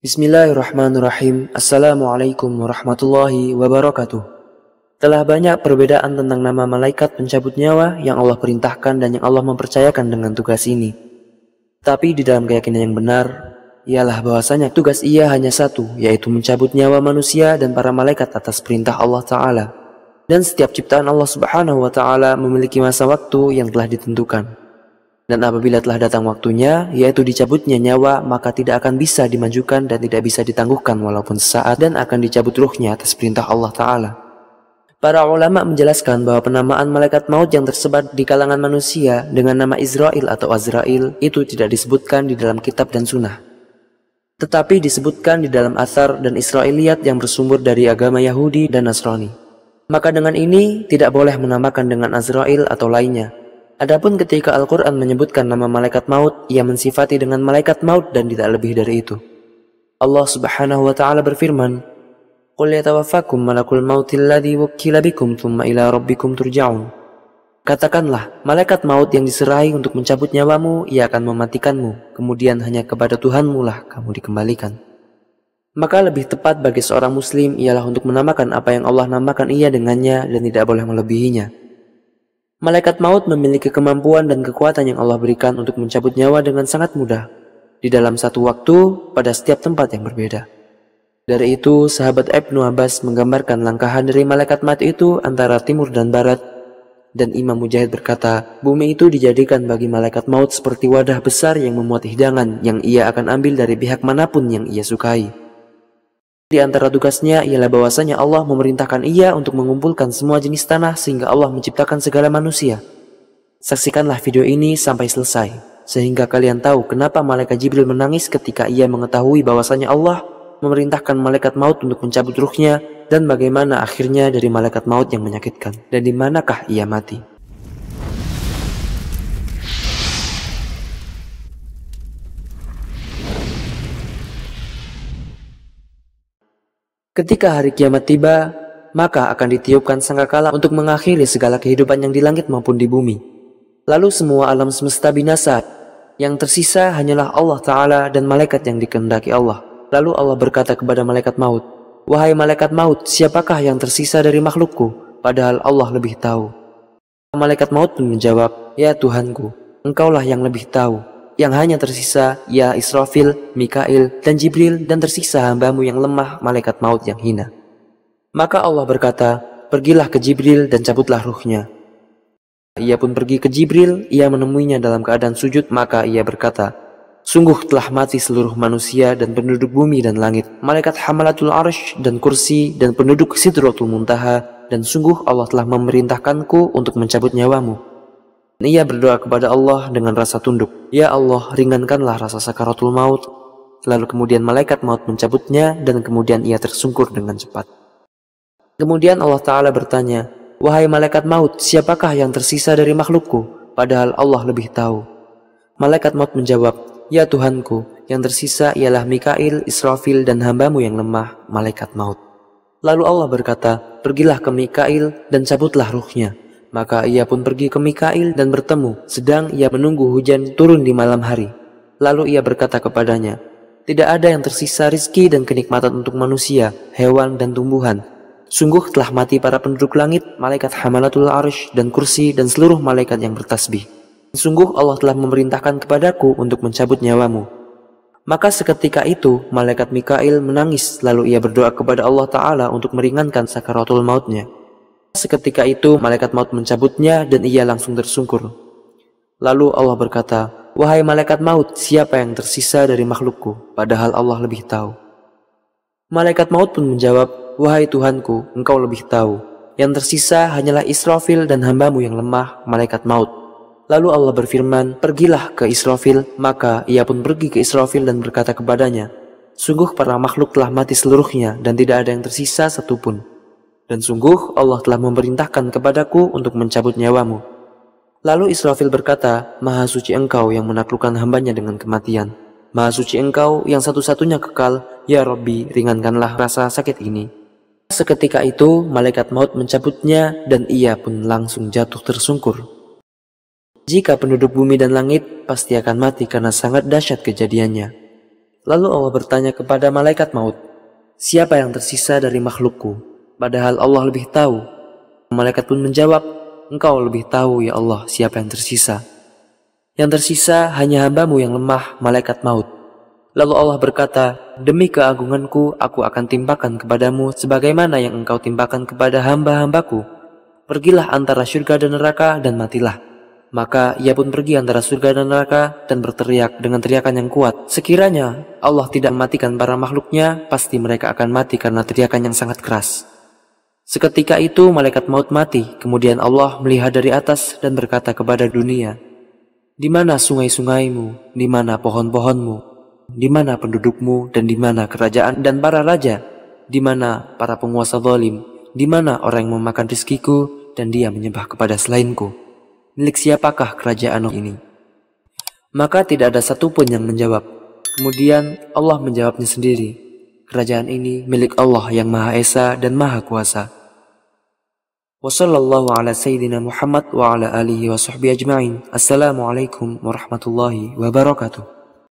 Bismillahirrahmanirrahim. Assalamualaikum warahmatullahi wabarakatuh. Telah banyak perbedaan tentang nama malaikat pencabut nyawa yang Allah perintahkan dan yang Allah mempercayakan dengan tugas ini. Tapi di dalam keyakinan yang benar, ialah bahwasanya tugas ia hanya satu, yaitu mencabut nyawa manusia dan para malaikat atas perintah Allah Ta'ala. Dan setiap ciptaan Allah Subhanahu wa Ta'ala memiliki masa waktu yang telah ditentukan. Dan apabila telah datang waktunya, yaitu dicabutnya nyawa, maka tidak akan bisa dimajukan dan tidak bisa ditangguhkan walaupun sesaat, dan akan dicabut ruhnya atas perintah Allah Ta'ala. Para ulama menjelaskan bahwa penamaan malaikat maut yang tersebar di kalangan manusia dengan nama Israel atau Azrail itu tidak disebutkan di dalam kitab dan sunnah, tetapi disebutkan di dalam athar dan Israiliyat yang bersumber dari agama Yahudi dan Nasrani. Maka dengan ini tidak boleh menamakan dengan Azrail atau lainnya. Adapun ketika Al-Quran menyebutkan nama malaikat maut, ia mensifati dengan malaikat maut dan tidak lebih dari itu. Allah Subhanahu wa Ta'ala berfirman, "Qul yatawaffakum malakul mautil ladzi wukkila bikum tsumma ila rabbikum turja'un." Katakanlah, malaikat maut yang diserahi untuk mencabut nyawamu, ia akan mematikanmu, kemudian hanya kepada Tuhanmu lah kamu dikembalikan. Maka lebih tepat bagi seorang muslim ialah untuk menamakan apa yang Allah namakan ia dengannya dan tidak boleh melebihinya. Malaikat maut memiliki kemampuan dan kekuatan yang Allah berikan untuk mencabut nyawa dengan sangat mudah, di dalam satu waktu, pada setiap tempat yang berbeda. Dari itu, sahabat Ibnu Abbas menggambarkan langkahan dari malaikat maut itu antara timur dan barat, dan Imam Mujahid berkata, bumi itu dijadikan bagi malaikat maut seperti wadah besar yang memuat hidangan yang ia akan ambil dari pihak manapun yang ia sukai. Di antara tugasnya ialah bahwasanya Allah memerintahkan ia untuk mengumpulkan semua jenis tanah sehingga Allah menciptakan segala manusia. Saksikanlah video ini sampai selesai, sehingga kalian tahu kenapa malaikat Jibril menangis ketika ia mengetahui bahwasanya Allah memerintahkan malaikat maut untuk mencabut ruhnya, dan bagaimana akhirnya dari malaikat maut yang menyakitkan, dan di manakah ia mati. Ketika hari kiamat tiba, maka akan ditiupkan sangkakala untuk mengakhiri segala kehidupan yang di langit maupun di bumi. Lalu semua alam semesta binasa, yang tersisa hanyalah Allah Ta'ala dan malaikat yang dikehendaki Allah. Lalu Allah berkata kepada malaikat maut, "Wahai malaikat maut, siapakah yang tersisa dari makhlukku? Padahal Allah lebih tahu." Malaikat maut pun menjawab, "Ya Tuhanku, Engkaulah yang lebih tahu. Yang hanya tersisa, ya Israfil, Mikail, dan Jibril, dan tersisa hambamu yang lemah, malaikat maut yang hina." Maka Allah berkata, "Pergilah ke Jibril dan cabutlah ruhnya." Ia pun pergi ke Jibril, ia menemuinya dalam keadaan sujud, maka ia berkata, "Sungguh telah mati seluruh manusia dan penduduk bumi dan langit, malaikat hamalatul arsh dan kursi, dan penduduk sidratul muntaha, dan sungguh Allah telah memerintahkanku untuk mencabut nyawamu." Ia berdoa kepada Allah dengan rasa tunduk, "Ya Allah, ringankanlah rasa sakaratul maut." Lalu kemudian malaikat maut mencabutnya dan kemudian ia tersungkur dengan cepat. Kemudian Allah Ta'ala bertanya, "Wahai malaikat maut, siapakah yang tersisa dari makhlukku? Padahal Allah lebih tahu." Malaikat maut menjawab, "Ya Tuhanku, yang tersisa ialah Mikail, Israfil, dan hambamu yang lemah, malaikat maut." Lalu Allah berkata, "Pergilah ke Mikail dan cabutlah ruhnya." Maka ia pun pergi ke Mikail dan bertemu, sedang ia menunggu hujan turun di malam hari. Lalu ia berkata kepadanya, "Tidak ada yang tersisa rizki dan kenikmatan untuk manusia, hewan, dan tumbuhan. Sungguh telah mati para penduduk langit, malaikat hamalatul arsh dan kursi, dan seluruh malaikat yang bertasbih. Sungguh Allah telah memerintahkan kepadaku untuk mencabut nyawamu." Maka seketika itu, malaikat Mikail menangis, lalu ia berdoa kepada Allah Ta'ala untuk meringankan sakaratul mautnya. Seketika itu malaikat maut mencabutnya dan ia langsung tersungkur. Lalu Allah berkata, "Wahai malaikat maut, siapa yang tersisa dari makhlukku? Padahal Allah lebih tahu." Malaikat maut pun menjawab, "Wahai Tuhanku, Engkau lebih tahu. Yang tersisa hanyalah Israfil dan hambamu yang lemah, malaikat maut." Lalu Allah berfirman, "Pergilah ke Israfil." Maka ia pun pergi ke Israfil dan berkata kepadanya, "Sungguh para makhluk telah mati seluruhnya dan tidak ada yang tersisa satupun. Dan sungguh Allah telah memerintahkan kepadaku untuk mencabut nyawamu." Lalu Israfil berkata, "Maha suci Engkau yang menaklukkan hambanya dengan kematian. Maha suci Engkau yang satu-satunya kekal. Ya Rabbi, ringankanlah rasa sakit ini." Seketika itu malaikat maut mencabutnya dan ia pun langsung jatuh tersungkur. Jika penduduk bumi dan langit pasti akan mati karena sangat dahsyat kejadiannya. Lalu Allah bertanya kepada malaikat maut, siapa yang tersisa dari makhlukku? Padahal Allah lebih tahu. Malaikat pun menjawab, engkau lebih tahu ya Allah siapa yang tersisa. Yang tersisa hanya hambamu yang lemah, malaikat maut. Lalu Allah berkata, demi keagunganku aku akan timpakan kepadamu sebagaimana yang engkau timpakan kepada hamba-hambaku. Pergilah antara surga dan neraka dan matilah. Maka ia pun pergi antara surga dan neraka dan berteriak dengan teriakan yang kuat. Sekiranya Allah tidak mematikan para makhluknya, pasti mereka akan mati karena teriakan yang sangat keras. Seketika itu malaikat maut mati. Kemudian Allah melihat dari atas dan berkata kepada dunia, di mana sungai-sungaimu, di mana pohon-pohonmu, di mana pendudukmu, dan di mana kerajaan dan para raja, di mana para penguasa zalim, di mana orang yang memakan rizkiku dan dia menyembah kepada selainku. Milik siapakah kerajaan ini? Maka tidak ada satupun yang menjawab. Kemudian Allah menjawabnya sendiri. Kerajaan ini milik Allah yang Maha Esa dan Maha Kuasa. Wassallallahu ala sayyidina Muhammad wa ala alihi wa sahbihi ajma'in. Assalamualaikum warahmatullahi wabarakatuh.